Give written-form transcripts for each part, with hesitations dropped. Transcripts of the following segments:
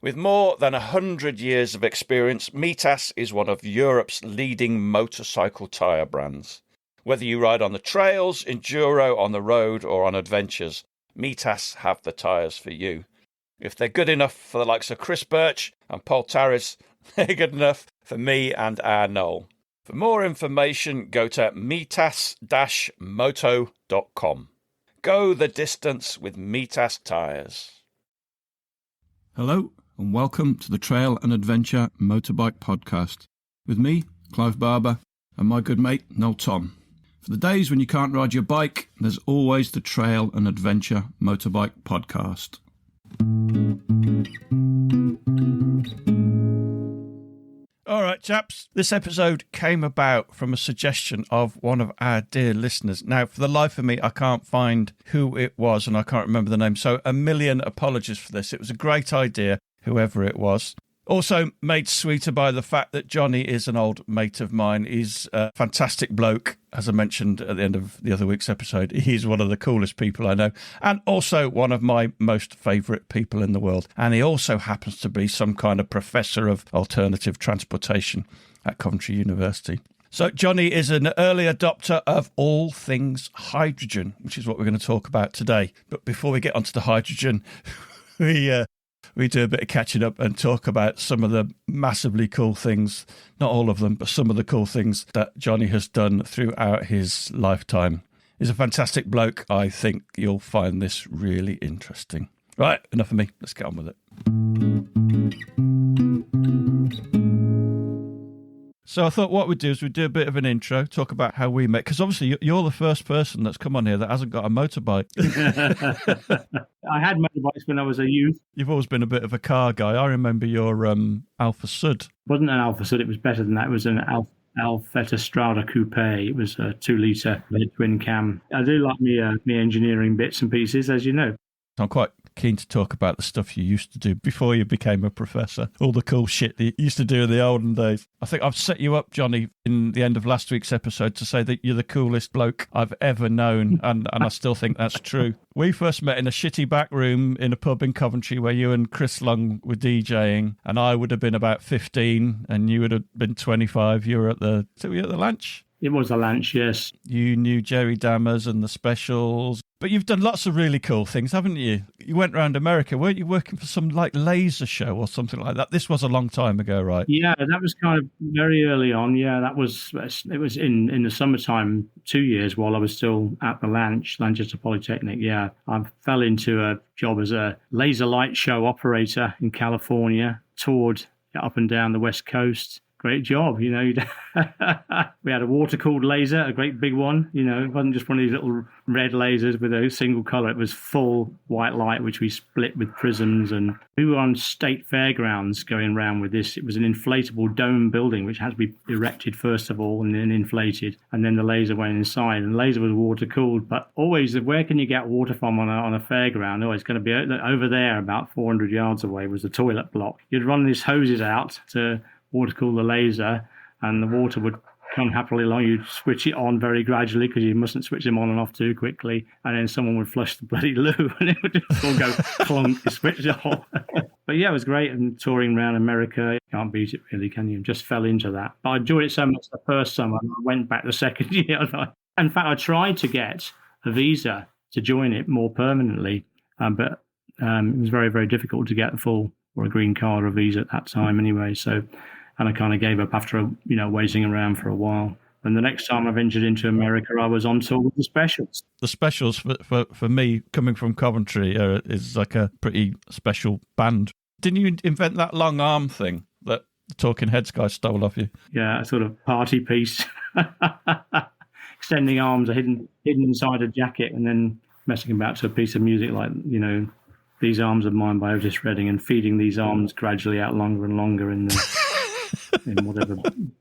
With more than 100 years of experience, Mitas is one of Europe's leading motorcycle tyre brands. Whether you ride on the trails, enduro, on the road or on adventures, Mitas have the tyres for you. If they're good enough for the likes of Chris Birch and Paul Tarris, they're good enough for me and our Noel. For more information, go to mitas-moto.com. Go the distance with Mitas tyres. Hello and welcome to the Trail and Adventure Motorbike Podcast with me, Clive Barber, and my good mate, Noel Tom. For the days when you can't ride your bike, there's always the Trail and Adventure Motorbike Podcast. All right, chaps, this episode came about from a suggestion of one of our dear listeners. Now, for the life of me, I can't find who it was and I can't remember the name, so a million apologies for this. It was a great idea, whoever it was. Also made sweeter by the fact that Johnny is an old mate of mine. He's a fantastic bloke, as I mentioned at the end of the other week's episode. He's one of the coolest people I know, and also one of my most favourite people in the world. And he also happens to be some kind of professor of alternative transportation at Coventry University. So Johnny is an early adopter of all things hydrogen, which is what we're going to talk about today. But before we get onto the hydrogen, we do a bit of catching up and talk about some of the massively cool things, not all of them, but some of the cool things that Johnny has done throughout his lifetime. He's a fantastic bloke. I think you'll find this really interesting. Right, enough of me. Let's get on with it. So I thought what we'd do is we'd do a bit of an intro, talk about how we met, because obviously you're the first person that's come on here that hasn't got a motorbike. I had motorbikes when I was a youth. You've always been a bit of a car guy. I remember your Alfa Sud. It wasn't an Alfa Sud, it was better than that. It was an Alfetta Strada Coupe. It was a 2-litre twin cam. I do like me engineering bits and pieces, as you know. I'm quite keen to talk about the stuff you used to do before you became a professor, all the cool shit that you used to do in the olden days. I think I've set you up, Johnny, in the end of last week's episode to say that you're the coolest bloke I've ever known, and I still think that's true. We first met in a shitty back room in a pub in Coventry where you and Chris Long were DJing, and I would have been about 15 and you would have been 25. You were at the Lanch? It was a Lanch, yes. You knew Jerry Dammers and the Specials. But you've done lots of really cool things, haven't you? You went around America. Weren't you working for some like laser show or something like that? This was a long time ago, right? Yeah, that was kind of very early on. Yeah, it was in the summertime, 2 years while I was still at the Lanch, Lancaster Polytechnic. Yeah, I fell into a job as a laser light show operator in California, toured up and down the West Coast. Great job, you know. We had a water-cooled laser, a great big one. You know, it wasn't just one of these little red lasers with a single colour. It was full white light, which we split with prisms. And we were on state fairgrounds going around with this. It was an inflatable dome building, which had to be erected first of all and then inflated. And then the laser went inside. And the laser was water-cooled. But always, where can you get water from on a fairground? Oh, it's going to be over there, about 400 yards away, was the toilet block. You'd run these hoses out to water cool the laser, and the water would come happily along. You'd switch it on very gradually because you mustn't switch them on and off too quickly, and then someone would flush the bloody loo and it would just all go clunk, you switch it off. But yeah, it was great, and touring around America, can't beat it really, can you? Just fell into that. But I enjoyed it so much the first summer, and I went back the second year. In fact, I tried to get a visa to join it more permanently, but it was very, very difficult to get a full or a green card or a visa at that time anyway. So, and I kind of gave up after, waiting around for a while. And the next time I ventured into America, I was on tour with the Specials. The Specials, for me, coming from Coventry, is like a pretty special band. Didn't you invent that long arm thing that the Talking Heads guy stole off you? Yeah, a sort of party piece. Extending arms are hidden inside a jacket, and then messing about to a piece of music like, These Arms of Mine by Otis Redding, and feeding these arms gradually out longer and longer in whatever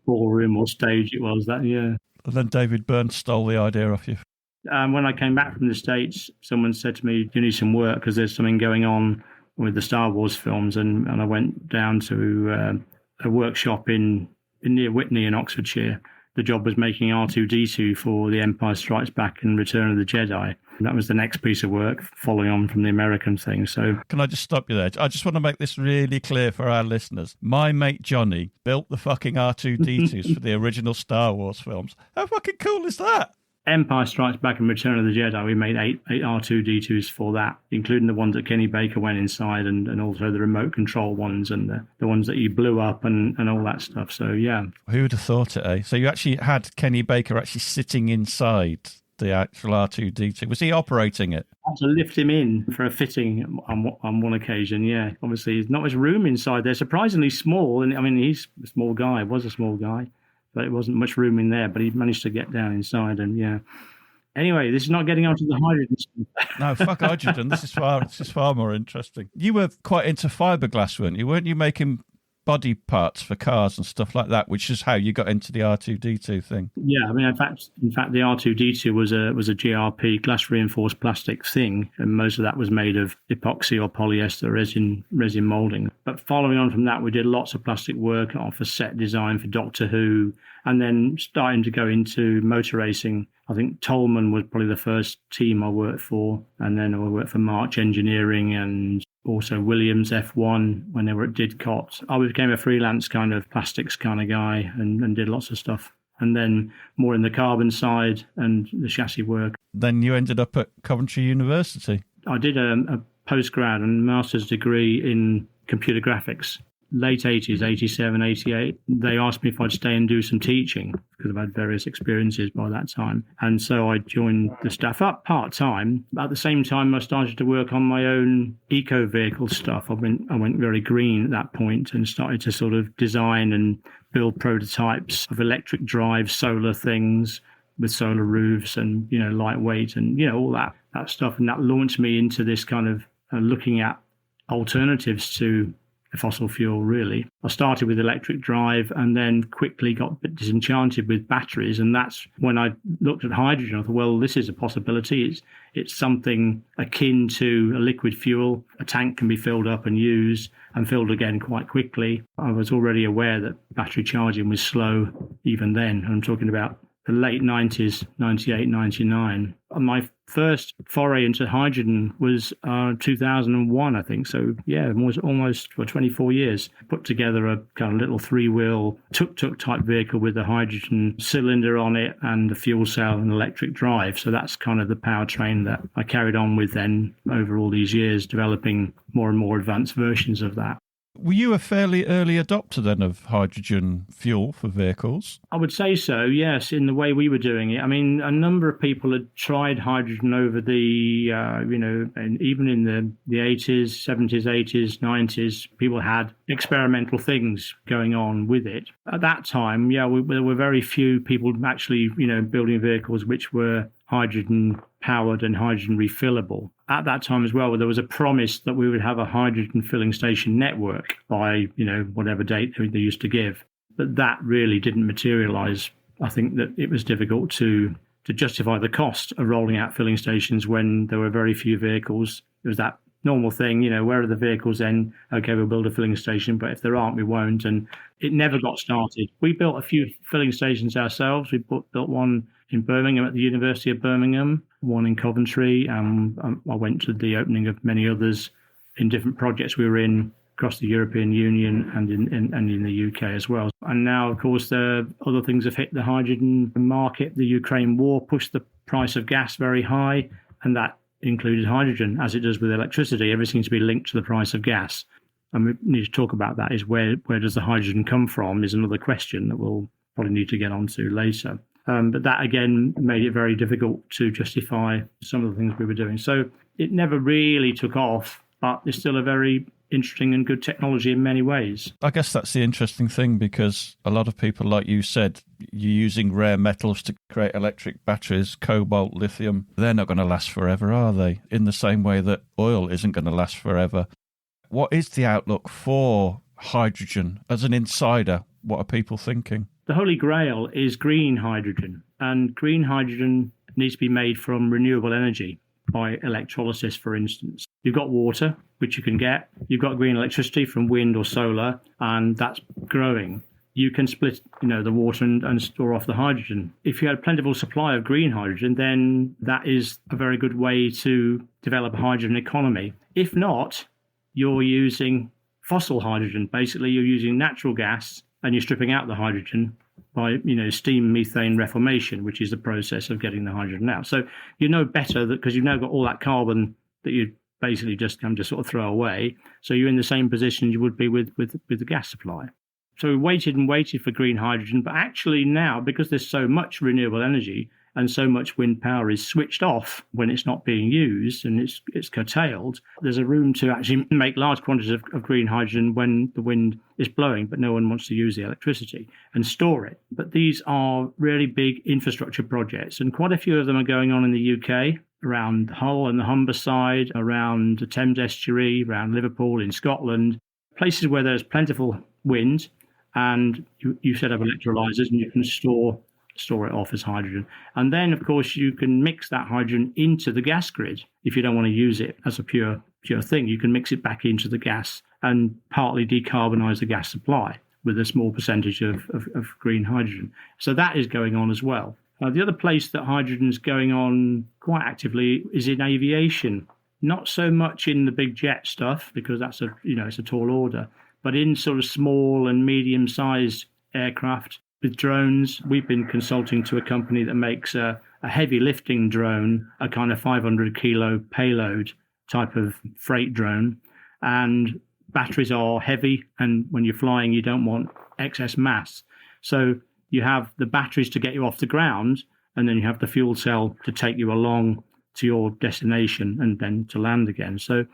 ballroom or stage it was that year. And then David Byrne stole the idea off you. When I came back from the States, someone said to me, "You need some work because there's something going on with the Star Wars films." And I went down to a workshop in near Whitney in Oxfordshire, the job was making R2-D2 for The Empire Strikes Back and Return of the Jedi. That was the next piece of work, following on from the American thing. So, can I just stop you there? I just want to make this really clear for our listeners. My mate Johnny built the fucking R2-D2s for the original Star Wars films. How fucking cool is that? Empire Strikes Back and Return of the Jedi, we made eight R2-D2s for that, including the ones that Kenny Baker went inside, and also the remote control ones and the ones that you blew up and all that stuff. So, yeah. Who would have thought it, eh? So you actually had Kenny Baker actually sitting inside the actual R2-D2. Was he operating it? I had to lift him in for a fitting on one occasion, yeah. Obviously, there's not much room inside there. Surprisingly small. And I mean, he's a small guy, was a small guy. But it wasn't much room in there, but he managed to get down inside, and yeah. Anyway, this is not getting onto the hydrogen stuff. No, fuck hydrogen. This is far more interesting. You were quite into fiberglass, weren't you? Weren't you making body parts for cars and stuff like that, which is how you got into the R2-D2 thing? Yeah, I mean, in fact, the R2-D2 was a GRP, glass reinforced plastic thing, and most of that was made of epoxy or polyester resin molding. But following on from that, we did lots of plastic work for set design for Doctor Who, and then starting to go into motor racing. I think Tolman was probably the first team I worked for, and then I worked for March Engineering and also Williams F1 when they were at Didcot. I became a freelance kind of plastics kind of guy and did lots of stuff. And then more in the carbon side and the chassis work. Then you ended up at Coventry University. I did a postgrad and master's degree in computer graphics. Late 80s, 87, 88, they asked me if I'd stay and do some teaching because I've had various experiences by that time. And so I joined the staff up part-time. At the same time, I started to work on my own eco-vehicle stuff. I went very green at that point and started to sort of design and build prototypes of electric drive solar things with solar roofs and, lightweight and, all that stuff. And that launched me into this kind of looking at alternatives to the fossil fuel, really. I started with electric drive and then quickly got a bit disenchanted with batteries. And that's when I looked at hydrogen. I thought, well, this is a possibility. It's something akin to a liquid fuel. A tank can be filled up and used and filled again quite quickly. I was already aware that battery charging was slow even then. I'm talking about the late 90s, 98, 99. My first foray into hydrogen was 2001, I think. So, yeah, almost for 24 years. Put together a kind of little three-wheel tuk-tuk type vehicle with a hydrogen cylinder on it and a fuel cell and electric drive. So that's kind of the powertrain that I carried on with then over all these years, developing more and more advanced versions of that. Were you a fairly early adopter then of hydrogen fuel for vehicles? I would say so, yes, in the way we were doing it. I mean, a number of people had tried hydrogen over the, and even in the 80s, 70s, 80s, 90s, people had experimental things going on with it. At that time, there were very few people actually, building vehicles which were hydrogen powered and hydrogen refillable. At that time as well, there was a promise that we would have a hydrogen filling station network by, whatever date they used to give. But that really didn't materialize. I think that it was difficult to justify the cost of rolling out filling stations when there were very few vehicles. It was that normal thing, where are the vehicles then? Okay, we'll build a filling station, but if there aren't, we won't. And it never got started. We built a few filling stations ourselves. We built one in Birmingham at the University of Birmingham, one in Coventry. I went to the opening of many others in different projects we were in across the European Union and in the UK as well. And now, of course, the other things have hit the hydrogen market. The Ukraine war pushed the price of gas very high, and that included hydrogen, as it does with electricity. Everything seems to be linked to the price of gas. And we need to talk about that, is where does the hydrogen come from, is another question that we'll probably need to get onto later. But that, again, made it very difficult to justify some of the things we were doing. So it never really took off, but it's still a very interesting and good technology in many ways. I guess that's the interesting thing, because a lot of people, like you said, you're using rare metals to create electric batteries, cobalt, lithium. They're not going to last forever, are they? In the same way that oil isn't going to last forever. What is the outlook for hydrogen? As an insider, what are people thinking? The holy grail is green hydrogen, and green hydrogen needs to be made from renewable energy by electrolysis, for instance. You've got water, which you can get. You've got green electricity from wind or solar, and that's growing. you can split, the water and store off the hydrogen. If you had a plentiful supply of green hydrogen, then that is a very good way to develop a hydrogen economy. If not, you're using fossil hydrogen. Basically, you're using natural gas and you're stripping out the hydrogen by, steam methane reformation, which is the process of getting the hydrogen out. So you know better that because you've now got all that carbon that you basically just come to sort of throw away. So you're in the same position you would be with the gas supply. So we waited and waited for green hydrogen, but actually now, because there's so much renewable energy and so much wind power is switched off when it's not being used and it's curtailed, there's a room to actually make large quantities of green hydrogen when the wind is blowing, but no one wants to use the electricity and store it. But these are really big infrastructure projects, and quite a few of them are going on in the UK, around Hull and the Humberside, around the Thames estuary, around Liverpool, in Scotland, places where there's plentiful wind, and you set up electrolyzers and you can store it off as hydrogen. And then, of course, you can mix that hydrogen into the gas grid. If you don't want to use it as a pure thing, you can mix it back into the gas and partly decarbonize the gas supply with a small percentage of green hydrogen. So that is going on as well. The other place that hydrogen is going on quite actively is in aviation. Not so much in the big jet stuff, because that's it's a tall order, but in sort of small and medium-sized aircraft with drones. We've been consulting to a company that makes a heavy lifting drone, a kind of 500-kilo payload type of freight drone. And batteries are heavy, and when you're flying, you don't want excess mass. So you have the batteries to get you off the ground, and then you have the fuel cell to take you along to your destination and then to land again. So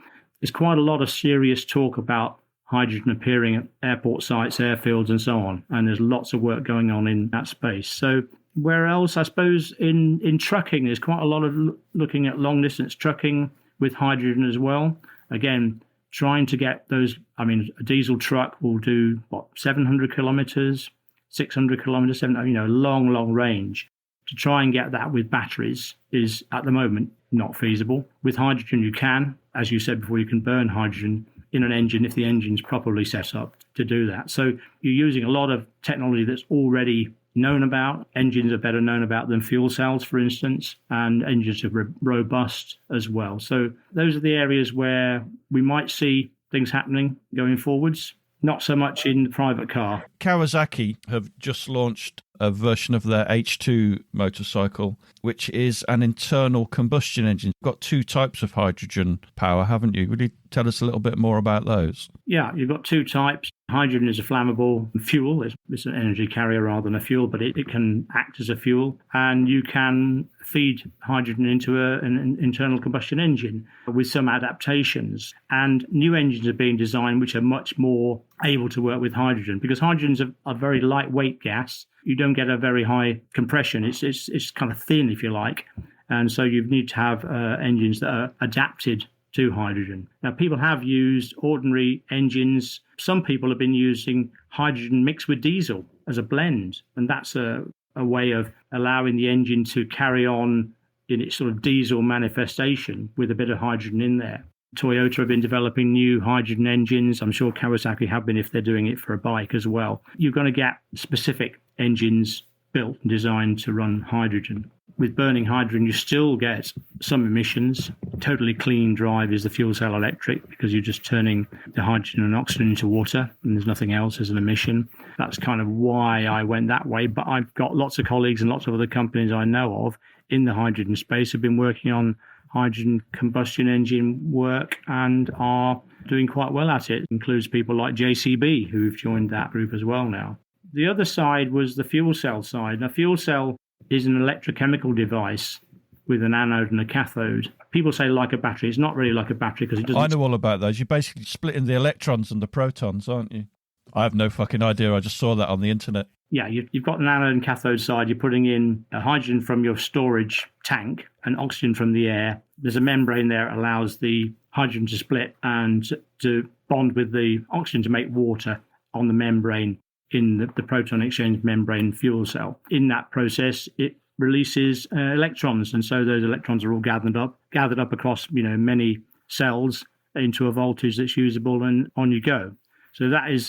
there's quite a lot of serious talk about hydrogen appearing at airport sites, airfields, and so on. And there's lots of work going on in that space. So where else? I suppose in trucking, there's quite a lot of looking at long distance trucking with hydrogen as well. Again, trying to get those, a diesel truck will do, 700 kilometers, 600 kilometers, long range. To try and get that with batteries is at the moment not feasible. With hydrogen, you can, as you said before, you can burn hydrogen in an engine if the engine's properly set up to do that. So you're using a lot of technology that's already known about. Engines are better known about than fuel cells, for instance, and engines are robust as well. So those are the areas where we might see things happening going forwards. Not so much in the private car. Kawasaki have just launched a version of their H2 motorcycle, which is an internal combustion engine. You've got two types of hydrogen power, haven't you? Would you tell us a little bit more about those? Yeah, you've got two types. Hydrogen is a flammable fuel. It's an energy carrier rather than a fuel, but it can act as a fuel. And you can feed hydrogen into an internal combustion engine with some adaptations. And new engines are being designed which are much more able to work with hydrogen, because hydrogen is a very lightweight gas. You don't get a very high compression. It's kind of thin, if you like. And so you need to have engines that are adapted to hydrogen. Now, people have used ordinary engines. Some people have been using hydrogen mixed with diesel as a blend, and that's a way of allowing the engine to carry on in its sort of diesel manifestation with a bit of hydrogen in there. Toyota have been developing new hydrogen engines. I'm sure Kawasaki have been if they're doing it for a bike as well. You're going to get specific engines built and designed to run hydrogen. With burning hydrogen, you still get some emissions. Totally clean drive is the fuel cell electric, because you're just turning the hydrogen and oxygen into water, and there's nothing else as an emission. That's kind of why I went that way. But I've got lots of colleagues and lots of other companies I know of in the hydrogen space who've been working on hydrogen combustion engine work and are doing quite well at it. It includes people like JCB, who've joined that group as well now. The other side was the fuel cell side. Now, fuel cell is an electrochemical device with an anode and a cathode. People say like a battery. It's not really like a battery because it doesn't... I know all about those. You're basically splitting the electrons and the protons, aren't you? I have no fucking idea. I just saw that on the internet. Yeah, you've got an anode and cathode side. You're putting in hydrogen from your storage tank and oxygen from the air. There's a membrane there that allows the hydrogen to split and to bond with the oxygen to make water on the membrane in the proton exchange membrane fuel cell. In that process, it releases electrons, and so those electrons are all gathered up across many cells into a voltage that's usable, and on you go. So that is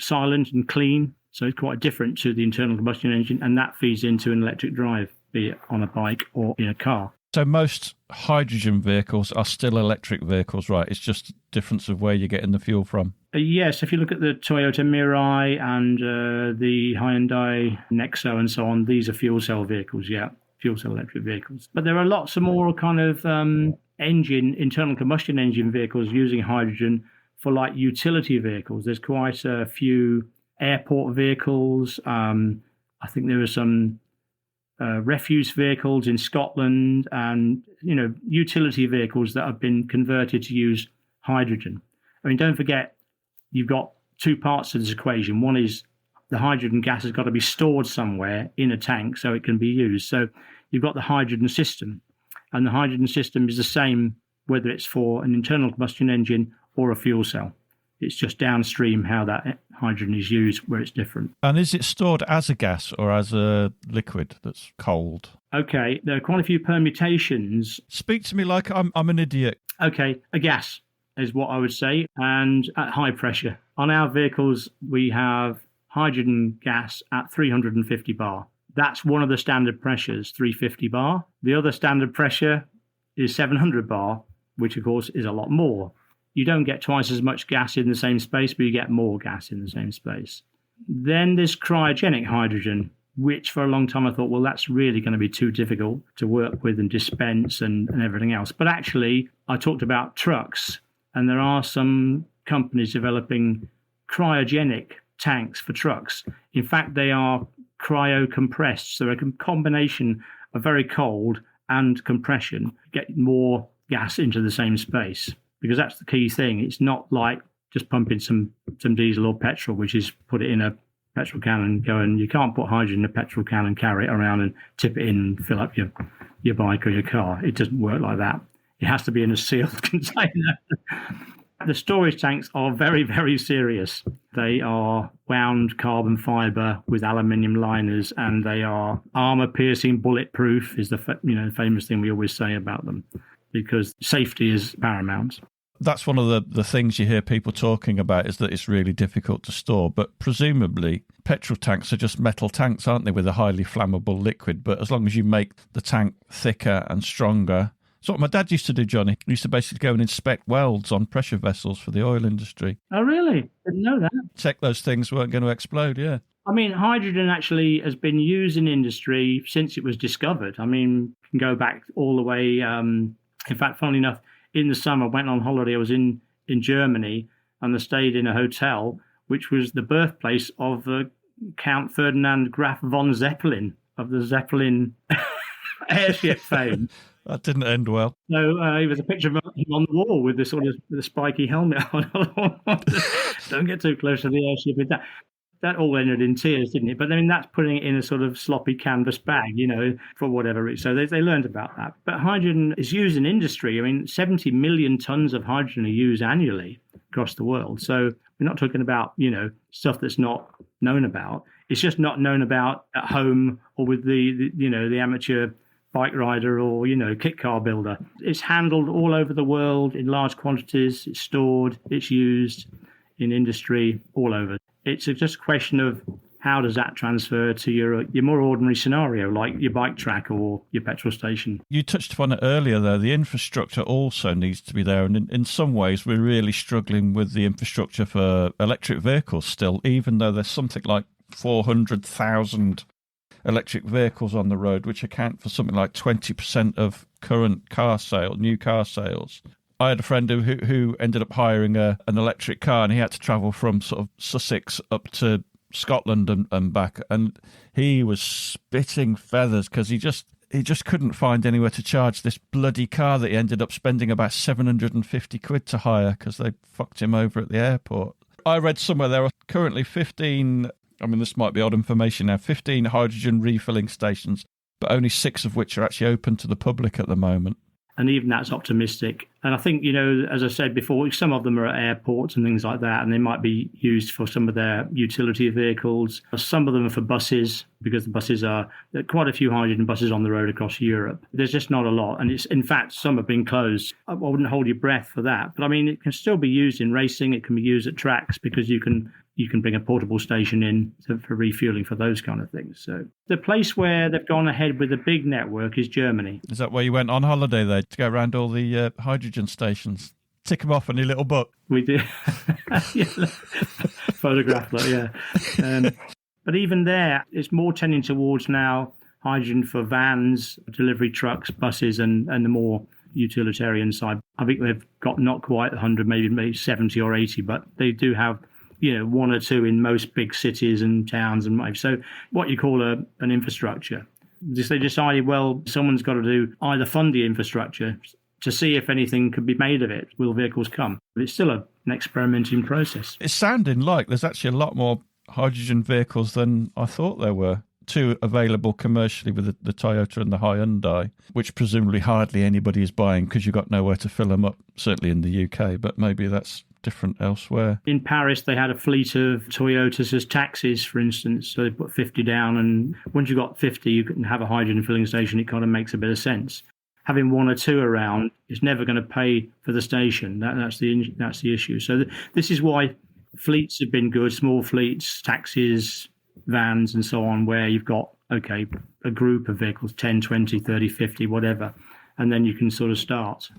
silent and clean. So it's quite different to the internal combustion engine, and that feeds into an electric drive, be it on a bike or in a car. So most hydrogen vehicles are still electric vehicles, right? It's just a difference of where you're getting the fuel from. Yes, if you look at the Toyota Mirai and the Hyundai Nexo and so on, these are fuel cell vehicles, fuel cell electric vehicles. But there are lots of more kind of internal combustion engine vehicles using hydrogen for like utility vehicles. There's quite a few airport vehicles. I think there are some refuse vehicles in Scotland and, utility vehicles that have been converted to use hydrogen. I mean, don't forget, you've got two parts to this equation. One is the hydrogen gas has got to be stored somewhere in a tank so it can be used. So you've got the hydrogen system, and the hydrogen system is the same whether it's for an internal combustion engine or a fuel cell. It's just downstream how that hydrogen is used where it's different. And is it stored as a gas or as a liquid that's cold? Okay, there are quite a few permutations. Speak to me like I'm an idiot. Okay, a gas is what I would say, and at high pressure. On our vehicles, we have hydrogen gas at 350 bar. That's one of the standard pressures, 350 bar. The other standard pressure is 700 bar, which of course is a lot more. You don't get twice as much gas in the same space, but you get more gas in the same space. Then there's cryogenic hydrogen, which for a long time I thought, well, that's really going to be too difficult to work with and dispense and everything else. But actually, I talked about trucks, and there are some companies developing cryogenic tanks for trucks. In fact, they are cryo-compressed, so a combination of very cold and compression, get more gas into the same space. Because that's the key thing. It's not like just pumping some diesel or petrol, which is put it in a petrol can and go. And you can't put hydrogen in a petrol can and carry it around and tip it in and fill up your bike or your car. It doesn't work like that. It has to be in a sealed container. The storage tanks are very, very serious. They are wound carbon fiber with aluminium liners, and they are armor-piercing, bulletproof. Is the famous thing we always say about them, because safety is paramount. That's one of the things you hear people talking about, is that it's really difficult to store. But presumably, petrol tanks are just metal tanks, aren't they, with a highly flammable liquid? But as long as you make the tank thicker and stronger. It's what my dad used to do, Johnny. He used to basically go and inspect welds on pressure vessels for the oil industry. Oh, really? Didn't know that. Check those things weren't going to explode, yeah. I mean, hydrogen actually has been used in industry since it was discovered. I mean, you can go back all the way. In fact, funnily enough, in the summer, I went on holiday. I was in Germany, and I stayed in a hotel, which was the birthplace of Count Ferdinand Graf von Zeppelin, of the Zeppelin airship fame. That didn't end well. So there was a picture of him on the wall with this sort of with a spiky helmet on. Don't get too close to the airship with that. That all ended in tears, didn't it? But I mean, that's putting it in a sort of sloppy canvas bag, for whatever reason. So they learned about that. But hydrogen is used in industry. I mean, 70 million tons of hydrogen are used annually across the world. So we're not talking about, stuff that's not known about. It's just not known about at home or with the amateur bike rider or, kit car builder. It's handled all over the world in large quantities. It's stored, it's used in industry all over. It's just a question of how does that transfer to your more ordinary scenario, like your bike track or your petrol station. You touched upon it earlier, though. The infrastructure also needs to be there. And in some ways, we're really struggling with the infrastructure for electric vehicles still, even though there's something like 400,000 electric vehicles on the road, which account for something like 20% of current new car sales. I had a friend who ended up hiring an electric car, and he had to travel from sort of Sussex up to Scotland and back, and he was spitting feathers because he just couldn't find anywhere to charge this bloody car that he ended up spending about 750 quid to hire because they fucked him over at the airport. I read somewhere there are currently 15, I mean, this might be odd information now, 15 hydrogen refilling stations, but only 6 of which are actually open to the public at the moment. And even that's optimistic. And I think, as I said before, some of them are at airports and things like that, and they might be used for some of their utility vehicles. Some of them are for buses, because the buses there are quite a few hydrogen buses on the road across Europe. There's just not a lot. And in fact, some have been closed. I wouldn't hold your breath for that. But I mean, it can still be used in racing. It can be used at tracks because you can you can bring a portable station in for refueling for those kind of things. So the place where they've gone ahead with a big network is Germany. Is that where you went on holiday there, to go around all the hydrogen stations? Tick them off on your little book. We did. Photograph, yeah. But even there, it's more tending towards now hydrogen for vans, delivery trucks, buses, and the more utilitarian side. I think they've got not quite 100, maybe 70 or 80, but they do have, one or two in most big cities and towns and whatever. So what you call an infrastructure. They decided, well, someone's got to do either fund the infrastructure to see if anything could be made of it. Will vehicles come? But it's still an experimenting process. It's sounding like there's actually a lot more hydrogen vehicles than I thought there were. Two available commercially with the Toyota and the Hyundai, which presumably hardly anybody is buying because you've got nowhere to fill them up, certainly in the UK, but maybe that's different elsewhere. In Paris, they had a fleet of Toyotas as taxis, for instance, so they put 50 down, and once you've got 50, you can have a hydrogen filling station. It kind of makes a bit of sense. Having one or two around is never going to pay for the station. That's the issue. So this is why fleets have been good, small fleets, taxis, vans and so on, where you've got, a group of vehicles, 10, 20, 30, 50, whatever, and then you can sort of start.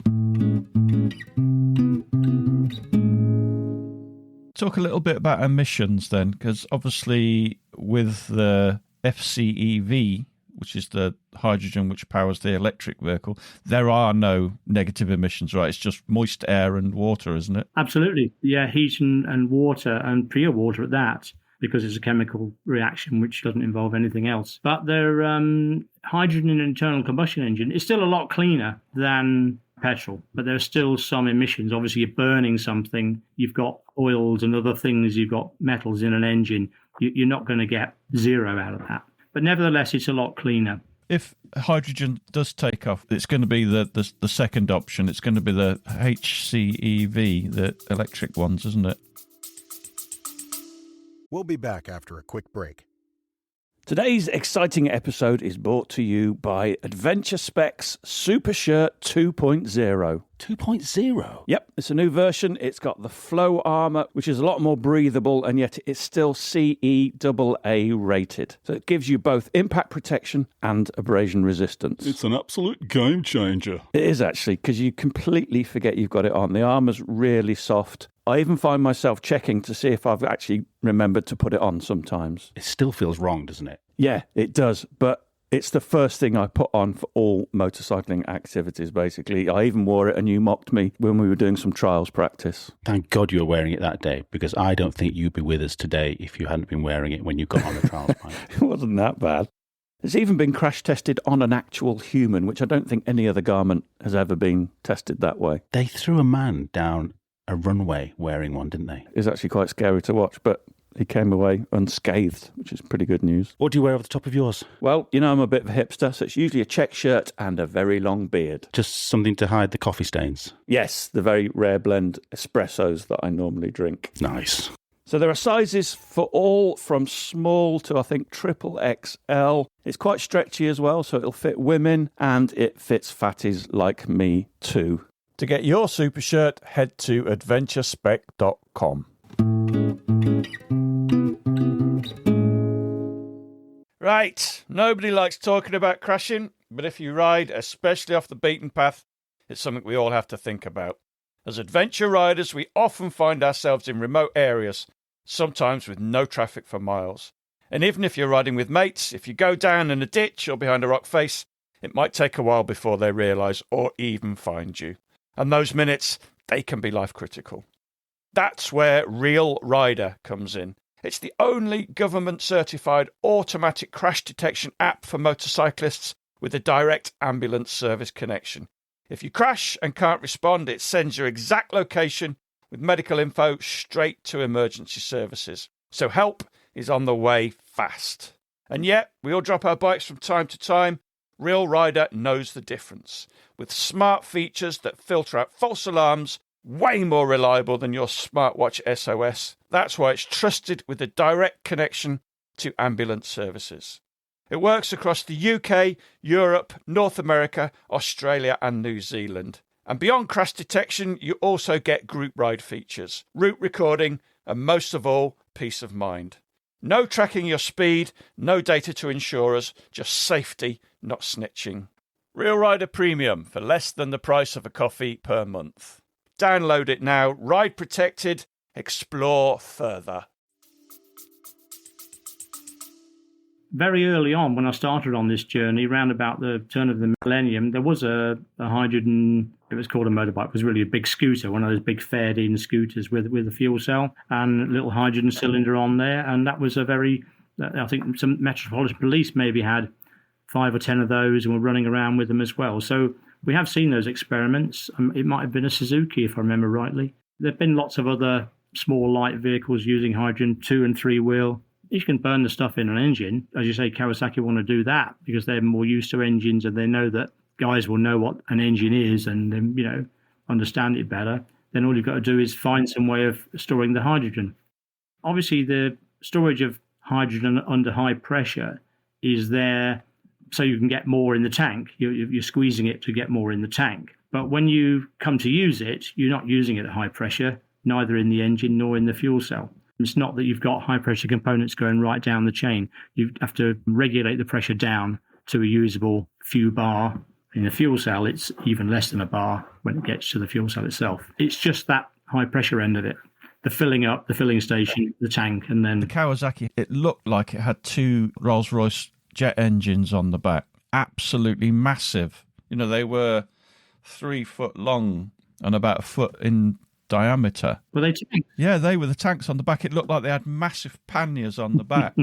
Talk a little bit about emissions then, because obviously with the FCEV, which is the hydrogen which powers the electric vehicle, there are no negative emissions, right? It's just moist air and water, isn't it? Absolutely. Yeah, heat and water, and pure water at that, because it's a chemical reaction which doesn't involve anything else. But the hydrogen in an internal combustion engine is still a lot cleaner than petrol, but there are still some emissions. Obviously, you're burning something, you've got oils and other things, you've got metals in an engine. You're not going to get zero out of that. But nevertheless, it's a lot cleaner. If hydrogen does take off, it's going to be the second option. It's going to be the HCEV, the electric ones, isn't it? We'll be back after a quick break. Today's exciting episode is brought to you by Adventure Specs Super Shirt 2.0. 2.0? Yep, it's a new version. It's got the flow armour, which is a lot more breathable, and yet it's still CE AA rated. So it gives you both impact protection and abrasion resistance. It's an absolute game changer. It is actually, because you completely forget you've got it on. The armour's really soft. I even find myself checking to see if I've actually remembered to put it on sometimes. It still feels wrong, doesn't it? Yeah, it does. But it's the first thing I put on for all motorcycling activities, basically. I even wore it and you mocked me when we were doing some trials practice. Thank God you were wearing it that day, because I don't think you'd be with us today if you hadn't been wearing it when you got on the trials bike. It wasn't that bad. It's even been crash tested on an actual human, which I don't think any other garment has ever been tested that way. They threw a man down a runway wearing one, didn't they? It's actually quite scary to watch, but he came away unscathed, which is pretty good news. What do you wear over the top of yours? Well, I'm a bit of a hipster, so it's usually a check shirt and a very long beard. Just something to hide the coffee stains? Yes, the very rare blend espressos that I normally drink. Nice. So there are sizes for all from small to, I think, triple XL. It's quite stretchy as well, so it'll fit women, and it fits fatties like me too. To get your super shirt, head to adventurespec.com. Right, nobody likes talking about crashing, but if you ride, especially off the beaten path, it's something we all have to think about. As adventure riders, we often find ourselves in remote areas, sometimes with no traffic for miles. And even if you're riding with mates, if you go down in a ditch or behind a rock face, it might take a while before they realise or even find you. And those minutes, they can be life critical. That's where Real Rider comes in. It's the only government-certified automatic crash detection app for motorcyclists with a direct ambulance service connection. If you crash and can't respond, it sends your exact location with medical info straight to emergency services. So help is on the way fast. And yet, we all drop our bikes from time to time. Real Rider knows the difference. With smart features that filter out false alarms, way more reliable than your smartwatch SOS. That's why it's trusted with a direct connection to ambulance services. It works across the UK, Europe, North America, Australia and New Zealand. And beyond crash detection, you also get group ride features, route recording, and most of all, peace of mind. No tracking your speed, no data to insurers, just safety, not snitching. Real Rider Premium for less than the price of a coffee per month. Download it now. Ride protected. Explore further. Very early on, when I started on this journey, around about the turn of the millennium, there was a hydrogen, it was called a motorbike, it was really a big scooter, one of those big fared-in scooters with a fuel cell and a little hydrogen cylinder on there. And that was I think some Metropolitan Police maybe had 5 or 10 of those and were running around with them as well. So we have seen those experiments. It might have been a Suzuki, if I remember rightly. There have been lots of other small light vehicles using hydrogen, 2- and 3-wheel. You can burn the stuff in an engine. As you say, Kawasaki want to do that because they're more used to engines and they know that guys will know what an engine is and then, understand it better. Then all you've got to do is find some way of storing the hydrogen. Obviously, the storage of hydrogen under high pressure is there so you can get more in the tank. You're squeezing it to get more in the tank. But when you come to use it, you're not using it at high pressure, neither in the engine nor in the fuel cell. It's not that you've got high pressure components going right down the chain. You have to regulate the pressure down to a usable few bar. In the fuel cell, it's even less than a bar when it gets to the fuel cell itself. It's just that high pressure end of it. The filling up, the filling station, the tank, and then... The Kawasaki, it looked like it had 2 Rolls-Royce jet engines on the back. Absolutely massive. They were 3 foot long and about a foot in diameter. Were they tanks? Yeah, they were the tanks on the back. It looked like they had massive panniers on the back.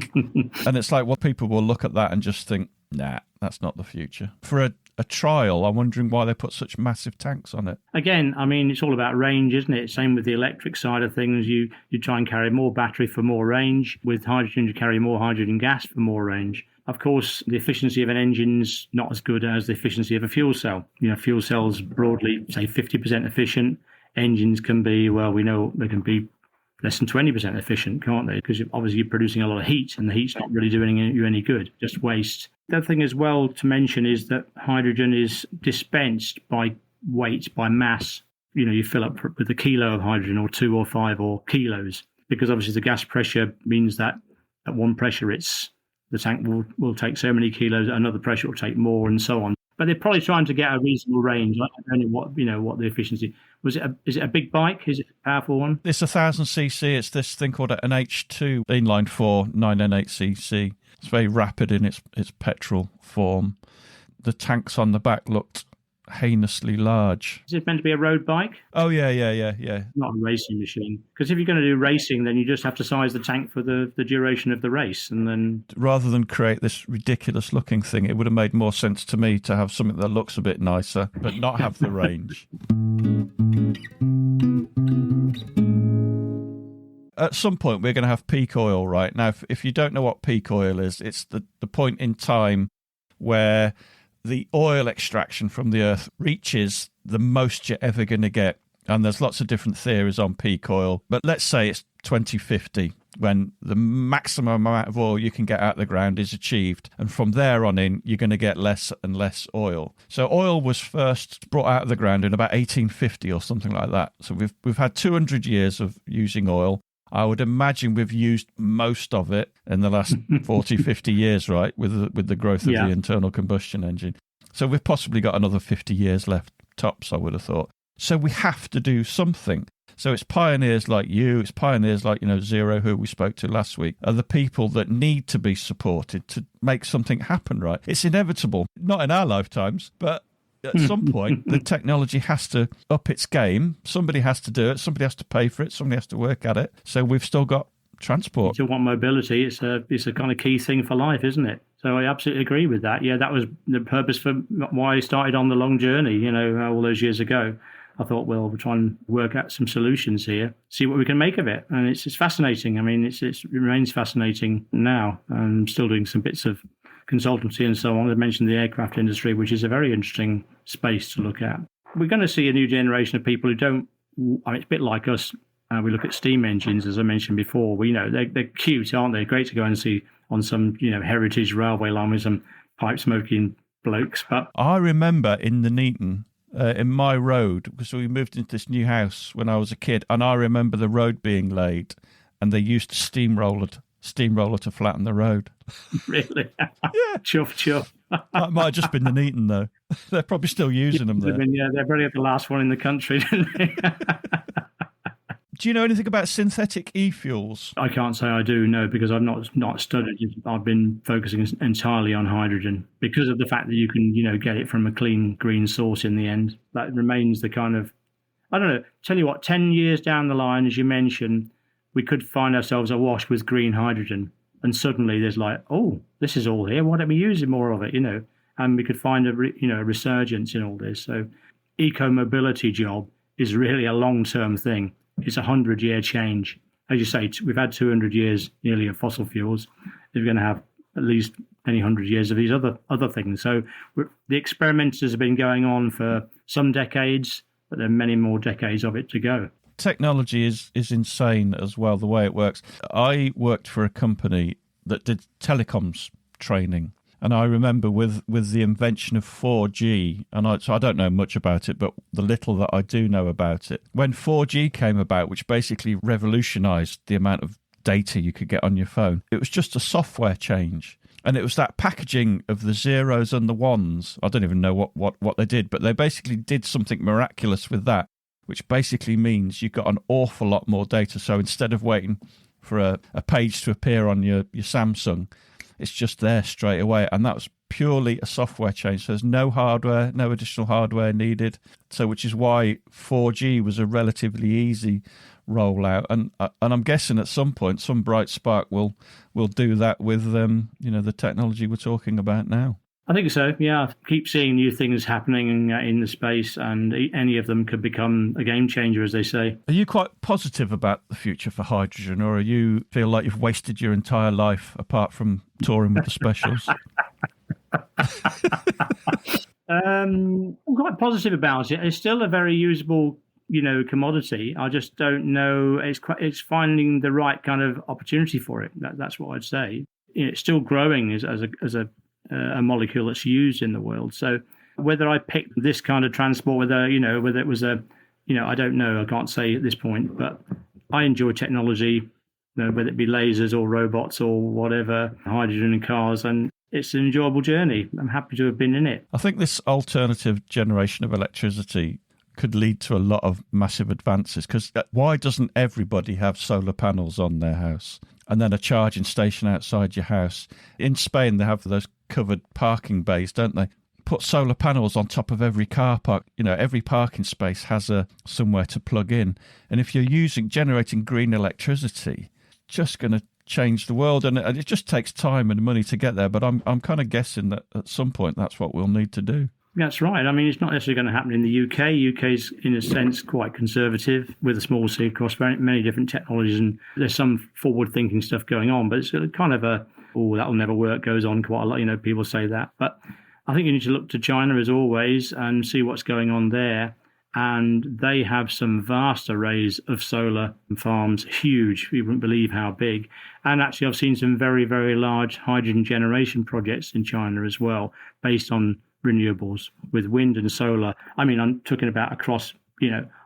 And it's like, people will look at that and just think, nah, that's not the future. For a trial, I'm wondering why they put such massive tanks on it. Again, it's all about range, isn't it? Same with the electric side of things. You try and carry more battery for more range. With hydrogen, you carry more hydrogen gas for more range. Of course, the efficiency of an engine's not as good as the efficiency of a fuel cell. Fuel cells broadly, say, 50% efficient. Engines can be, we know they can be less than 20% efficient, can't they? Because obviously you're producing a lot of heat, and the heat's not really doing you any good, just waste. The other thing as well to mention is that hydrogen is dispensed by weight, by mass. You fill up with a kilo of hydrogen or 2 or 5 or kilos, because obviously the gas pressure means that at one pressure the tank will take so many kilos, at another pressure will take more, and so on. But they're probably trying to get a reasonable range. I don't know what the efficiency is. Is it a big bike? Is it a powerful one? It's 1,000cc. It's this thing called an H2 inline 4 9N8cc. It's very rapid in its petrol form. The tanks on the back looked heinously large. Is it meant to be a road bike? Oh, yeah. Not a racing machine. Because if you're going to do racing, then you just have to size the tank for the duration of the race. And then, rather than create this ridiculous looking thing, it would have made more sense to me to have something that looks a bit nicer, but not have the range. At some point, we're going to have peak oil, right? Now, if you don't know what peak oil is, it's the point in time where the oil extraction from the earth reaches the most you're ever going to get. And there's lots of different theories on peak oil. But let's say it's 2050, when the maximum amount of oil you can get out of the ground is achieved. And from there on in, you're going to get less and less oil. So oil was first brought out of the ground in about 1850 or something like that. So we've had 200 years of using oil. I would imagine we've used most of it in the last 40, 50 years, right, with the growth of the internal combustion engine. So we've possibly got another 50 years left, tops, I would have thought. So we have to do something. So it's pioneers like you, it's pioneers like, Zero, who we spoke to last week, are the people that need to be supported to make something happen, right? It's inevitable, not in our lifetimes, but at some point, the technology has to up its game. Somebody has to do it. Somebody has to pay for it. Somebody has to work at it. So we've still got transport. If you want mobility, it's a kind of key thing for life, isn't it? So I absolutely agree with that. Yeah, that was the purpose for why I started on the long journey, all those years ago. I thought, we'll try and work out some solutions here, see what we can make of it. And it's fascinating. It remains fascinating now. I'm still doing some bits of consultancy and so on. I mentioned the aircraft industry, which is a very interesting space to look at. We're going to see a new generation of people who don't, it's a bit like us. We look at steam engines, as I mentioned before. They're cute, aren't they? Great to go and see on some, heritage railway line with some pipe smoking blokes. But I remember in the Neaton, in my road, because we moved into this new house when I was a kid, and I remember the road being laid. and they used steamroller to flatten the road. Really? Yeah. Chuff, chuff. That might have just been Nuneaton, though. They're probably still using them there. Yeah, they're probably the last one in the country, didn't they? Do you know anything about synthetic e-fuels? I can't say I do, no, because I've not studied it. I've been focusing entirely on hydrogen because of the fact that you can, get it from a clean green source in the end. That remains the kind of, I don't know, tell you what, 10 years down the line, as you mentioned, we could find ourselves awash with green hydrogen. And suddenly there's like, oh, this is all here. Why don't we use more of it, And we could find a resurgence in all this. So eco-mobility job is really a long-term thing. It's a 100-year change. As you say, we've had 200 years nearly of fossil fuels. We're going to have at least many 100 years of these other things. So the experimenters have been going on for some decades, but there are many more decades of it to go. Technology is insane as well, the way it works. I worked for a company that did telecoms training. And I remember with the invention of 4G, so I don't know much about it, but the little that I do know about it, when 4G came about, which basically revolutionized the amount of data you could get on your phone, it was just a software change. And it was that packaging of the zeros and the ones. I don't even know what they did, but they basically did something miraculous with that, which basically means you got an awful lot more data. So instead of waiting for a page to appear on your Samsung, it's just there straight away. And that was purely a software change. So there's no hardware, no additional hardware needed. So which is why 4G was a relatively easy rollout. And I'm guessing at some point, some bright spark will do that with the technology we're talking about now. I think so, yeah. I keep seeing new things happening in the space, and any of them could become a game changer, as they say. Are you quite positive about the future for hydrogen, or you feel like you've wasted your entire life apart from touring with the specials? I'm quite positive about it. It's still a very usable, commodity. I just don't know. It's finding the right kind of opportunity for it. That's what I'd say. It's still growing as a molecule that's used in the world. So whether I picked this kind of transport, whether it was I don't know. I can't say at this point, but I enjoy technology, whether it be lasers or robots or whatever, hydrogen in cars, and it's an enjoyable journey. I'm happy to have been in it. I think this alternative generation of electricity could lead to a lot of massive advances, because why doesn't everybody have solar panels on their house and then a charging station outside your house? In Spain, they have those covered parking bays, don't they? Put solar panels on top of every car park. Every parking space has somewhere to plug in. And if you're generating green electricity, just going to change the world. And it just takes time and money to get there. But I'm kind of guessing that at some point that's what we'll need to do. That's right. I mean, it's not necessarily going to happen in the UK. UK's, in a sense, quite conservative with a small C across many different technologies. And there's some forward-thinking stuff going on. But it's kind of that'll never work, goes on quite a lot. People say that. But I think you need to look to China, as always, and see what's going on there. And they have some vast arrays of solar farms, huge. You wouldn't believe how big. And actually, I've seen some very, very large hydrogen generation projects in China as well, based on renewables with wind and solar. I mean, I'm talking about across,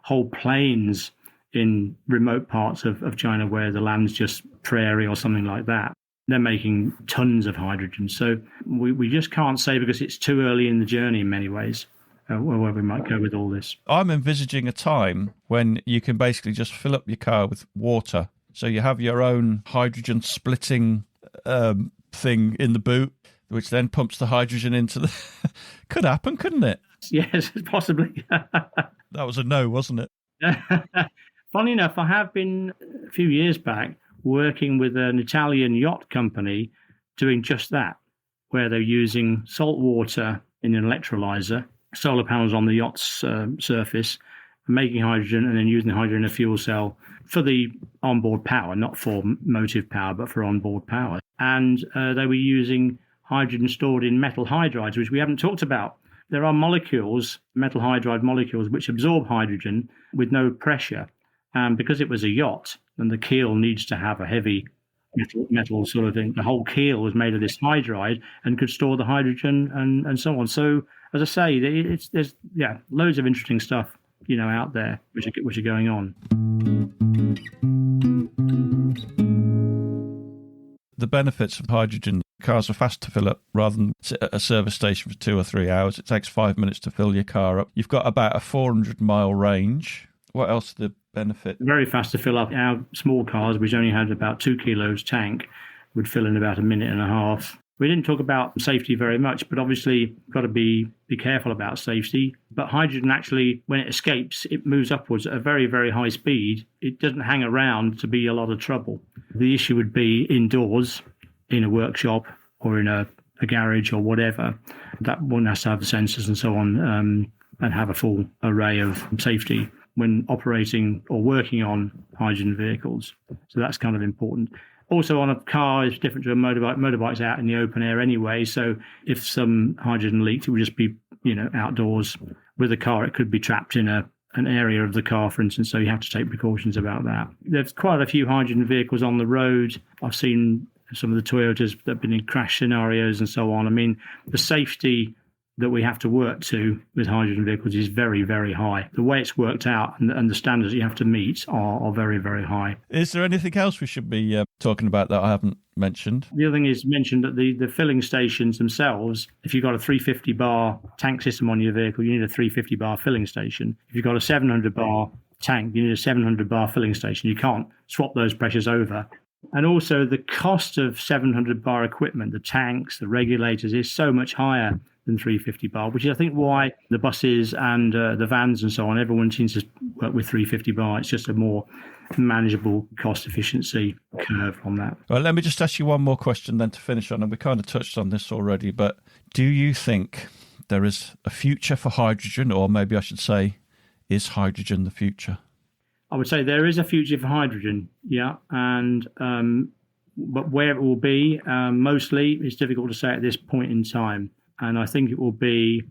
whole plains in remote parts of China where the land's just prairie or something like that. They're making tons of hydrogen. So we just can't say, because it's too early in the journey in many ways, where we might go with all this. I'm envisaging a time when you can basically just fill up your car with water. So you have your own hydrogen splitting thing in the boot, which then pumps the hydrogen into the... Could happen, couldn't it? Yes, possibly. That was a no, wasn't it? Funny enough, I have been, a few years back, working with an Italian yacht company doing just that, where they're using salt water in an electrolyzer, solar panels on the yacht's surface, making hydrogen, and then using the hydrogen in a fuel cell for the onboard power, not for motive power, but for onboard power. And they were using hydrogen stored in metal hydrides, which we haven't talked about. There are molecules, metal hydride molecules, which absorb hydrogen with no pressure. And because it was a yacht, and the keel needs to have a heavy metal sort of thing, the whole keel was made of this hydride and could store the hydrogen and so on. So, as I say, there's loads of interesting stuff, out there which are going on. the benefits of hydrogen. Cars are fast to fill up rather than sit at a service station for 2 or 3 hours. It takes 5 minutes to fill your car up. You've got about a 400-mile range. What else are the benefit? Very fast to fill up. Our small cars, which only had about 2 kilos tank, would fill in about a minute and a half. We didn't talk about safety very much, but obviously got to be careful about safety. But hydrogen actually, when it escapes, it moves upwards at a very, very high speed. It doesn't hang around to be a lot of trouble. The issue would be indoors, in a workshop or in a garage or whatever. That one has to have the sensors and so on, and have a full array of safety when operating or working on hydrogen vehicles. So that's kind of important. Also, on a car, it's different to a motorbike. Motorbike's out in the open air anyway, so if some hydrogen leaked, it would just be, outdoors. With a car, it could be trapped in an area of the car, for instance, so you have to take precautions about that. There's quite a few hydrogen vehicles on the road. I've seen some of the Toyotas that have been in crash scenarios and so on. I mean, the safety that we have to work to with hydrogen vehicles is very, very high. The way it's worked out and the standards you have to meet are very, very high. Is there anything else we should be talking about that I haven't mentioned? The other thing is mentioned that the filling stations themselves, if you've got a 350 bar tank system on your vehicle, you need a 350 bar filling station. If you've got a 700 bar tank, you need a 700 bar filling station. You can't swap those pressures over. And also the cost of 700 bar equipment, the tanks, the regulators, is so much higher than 350 bar, which is, I think, why the buses and the vans and so on, everyone seems to work with 350 bar. It's just a more manageable cost efficiency curve on that. Well, let me just ask you one more question then to finish on, and we kind of touched on this already, but do you think there is a future for hydrogen, or maybe I should say, is hydrogen the future? I would say there is a future for hydrogen, yeah, and but where it will be, mostly, it's difficult to say at this point in time. And I think it will be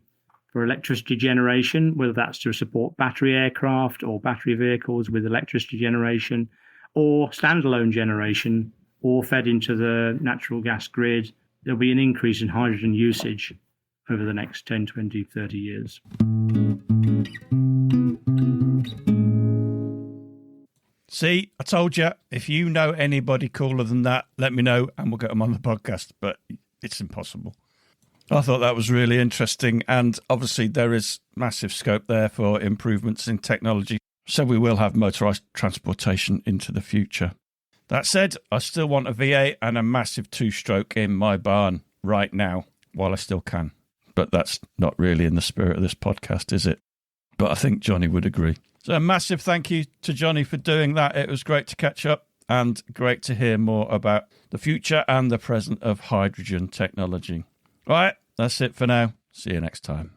for electricity generation, whether that's to support battery aircraft or battery vehicles with electricity generation, or standalone generation, or fed into the natural gas grid. There'll be an increase in hydrogen usage over the next 10, 20, 30 years. See, I told you, if you know anybody cooler than that, let me know and we'll get them on the podcast, but it's impossible. I thought that was really interesting, and obviously there is massive scope there for improvements in technology, so we will have motorised transportation into the future. That said, I still want a V8 and a massive two-stroke in my barn right now, while I still can. But that's not really in the spirit of this podcast, is it? But I think Johnny would agree. So a massive thank you to Johnny for doing that. It was great to catch up and great to hear more about the future and the present of hydrogen technology. All right, that's it for now. See you next time.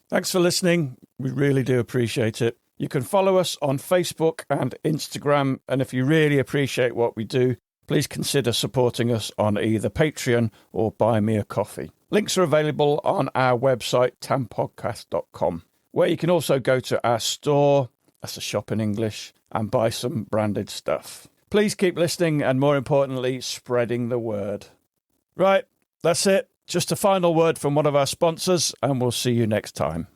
Thanks for listening. We really do appreciate it. You can follow us on Facebook and Instagram. And if you really appreciate what we do, please consider supporting us on either Patreon or Buy Me a Coffee. Links are available on our website, tampodcast.com, where you can also go to our store, that's a shop in English, and buy some branded stuff. Please keep listening and, more importantly, spreading the word. Right, that's it. Just a final word from one of our sponsors, and we'll see you next time.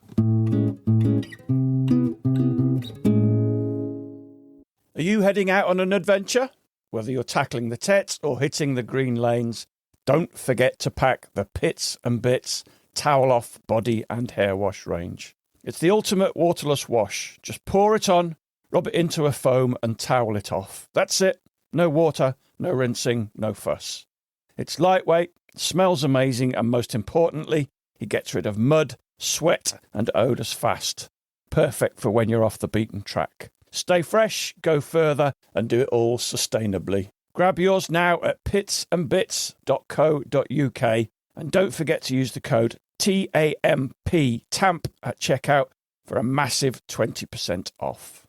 Are you heading out on an adventure? Whether you're tackling the Tet or hitting the green lanes, don't forget to pack the Pits and Bits Towel Off Body and Hair Wash range. It's the ultimate waterless wash. Just pour it on, rub it into a foam and towel it off. That's it. No water, no rinsing, no fuss. It's lightweight, smells amazing, and most importantly, it gets rid of mud, sweat and odours fast. Perfect for when you're off the beaten track. Stay fresh, go further, and do it all sustainably. Grab yours now at pitsandbits.co.uk, and don't forget to use the code TAMP at checkout for a massive 20% off.